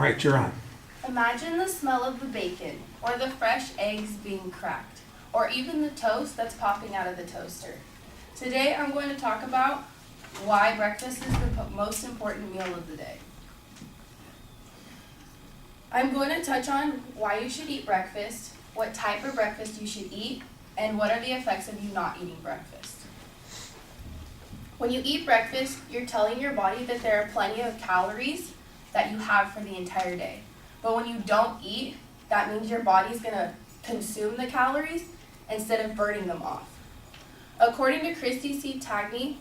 right, you're on. Imagine the smell of the bacon, or the fresh eggs being cracked, or even the toast that's popping out of the toaster. Today I'm going to talk about why breakfast is the most important meal of the day. I'm going to touch on why you should eat breakfast, what type of breakfast you should eat, and what are the effects of you not eating breakfast. When you eat breakfast, you're telling your body that there are plenty of calories that you have for the entire day. But when you don't eat, that means your body's going to consume the calories instead of burning them off. According to Christy C. Tagney,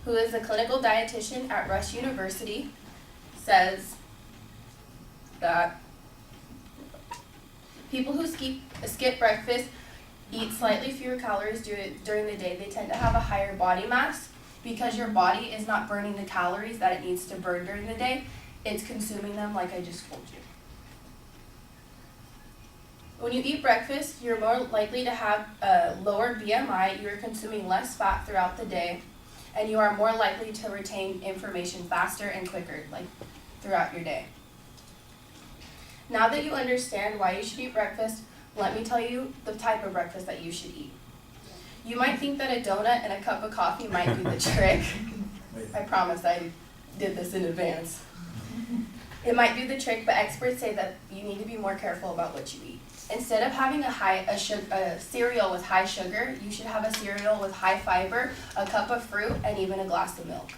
who is a clinical dietitian at Rush University, says that people who skip breakfast eat slightly fewer calories during the day. They tend to have a higher body mass because your body is not burning the calories that it needs to burn during the day. It's consuming them like I just told you. When you eat breakfast, you're more likely to have a lower BMI, you're consuming less fat throughout the day, and you are more likely to retain information faster and quicker, like throughout your day. Now that you understand why you should eat breakfast, let me tell you the type of breakfast that you should eat. You might think that a donut and a cup of coffee might do the trick. I promise I did this in advance. It might do the trick, but experts say that you need to be more careful about what you eat. Instead of having a cereal with high sugar, you should have a cereal with high fiber, a cup of fruit, and even a glass of milk.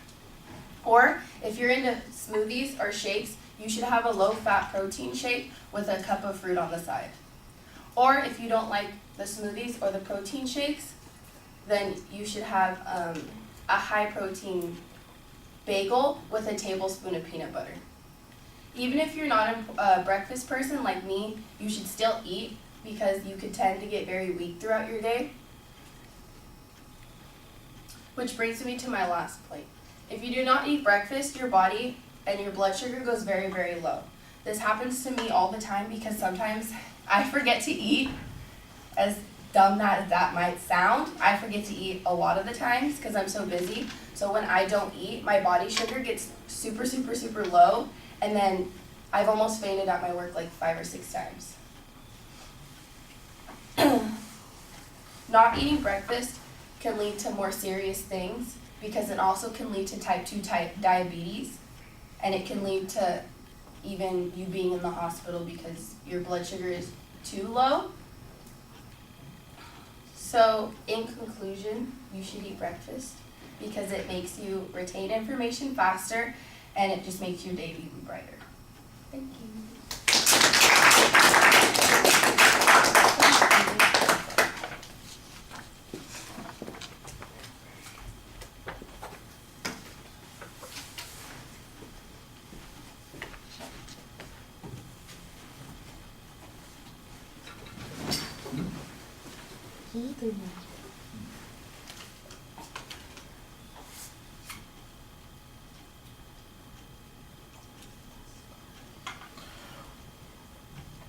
Or if you're into smoothies or shakes, you should have a low-fat protein shake with a cup of fruit on the side. Or if you don't like the smoothies or the protein shakes, then you should have a high-protein bagel with a tablespoon of peanut butter. Even if you're not a breakfast person like me, you should still eat because you could tend to get very weak throughout your day. Which brings me to my last point. If you do not eat breakfast, your body and your blood sugar goes very, very low. This happens to me all the time because sometimes I forget to eat. As dumb as that might sound, I forget to eat a lot of the times because I'm so busy. So when I don't eat, my body sugar gets super, super, super low. And then I've almost fainted at my work like 5 or 6 times. Not eating breakfast can lead to more serious things because it also can lead to type 2 diabetes, and it can lead to even you being in the hospital because your blood sugar is too low. So in conclusion, you should eat breakfast because it makes you retain information faster and it just makes your day even brighter. Thank you.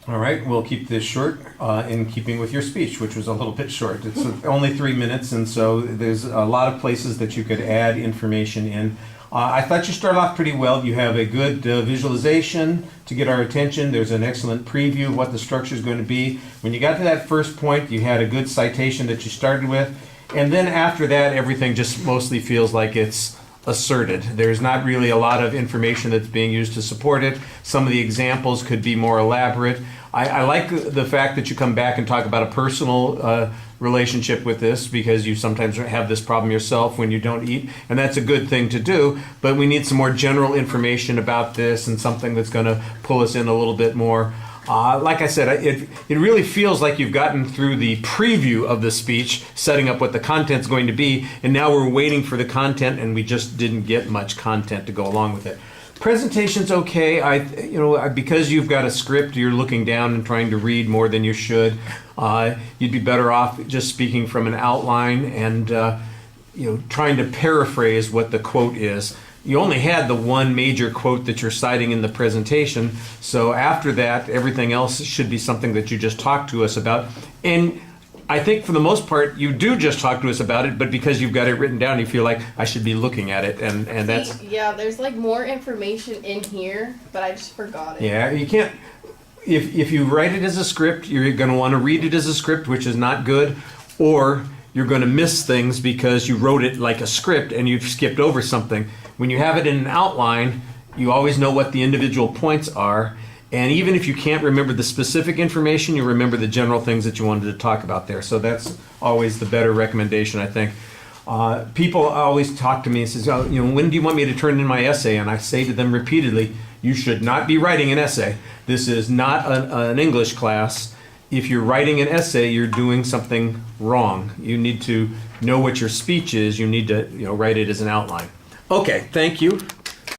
All right, we'll keep this short in keeping with your speech, which was a little bit short. It's only 3 minutes, and so there's a lot of places that you could add information in. I thought you started off pretty well. You have a good visualization to get our attention. There's an excellent preview of what the structure is going to be. When you got to that first point, you had a good citation that you started with. And then after that, everything just mostly feels like it's asserted. There's not really a lot of information that's being used to support it. Some of the examples could be more elaborate. I like the fact that you come back and talk about a personal relationship with this because you sometimes have this problem yourself when you don't eat, and that's a good thing to do, but we need some more general information about this and something that's going to pull us in a little bit more. Like I said, it really feels like you've gotten through the preview of the speech, setting up what the content's going to be, and now we're waiting for the content, and we just didn't get much content to go along with it. Presentation's okay. Because you've got a script, you're looking down and trying to read more than you should. You'd be better off just speaking from an outline and trying to paraphrase what the quote is. You only had the one major quote that you're citing in the presentation, so after that, everything else should be something that you just talked to us about. And I think for the most part, you do just talk to us about it, but because you've got it written down, you feel like I should be looking at it, and that's... Yeah, there's like more information in here, but I just forgot it. Yeah, you can't... If you write it as a script, you're going to want to read it as a script, which is not good, or you're going to miss things because you wrote it like a script and you've skipped over something. When you have it in an outline, you always know what the individual points are, and even if you can't remember the specific information, you remember the general things that you wanted to talk about there. So that's always the better recommendation, I think. People always talk to me and says, oh, when do you want me to turn in my essay? And I say to them repeatedly, you should not be writing an essay. This is not an English class. If you're writing an essay, you're doing something wrong. You need to know what your speech is. You need to write it as an outline. Okay, thank you.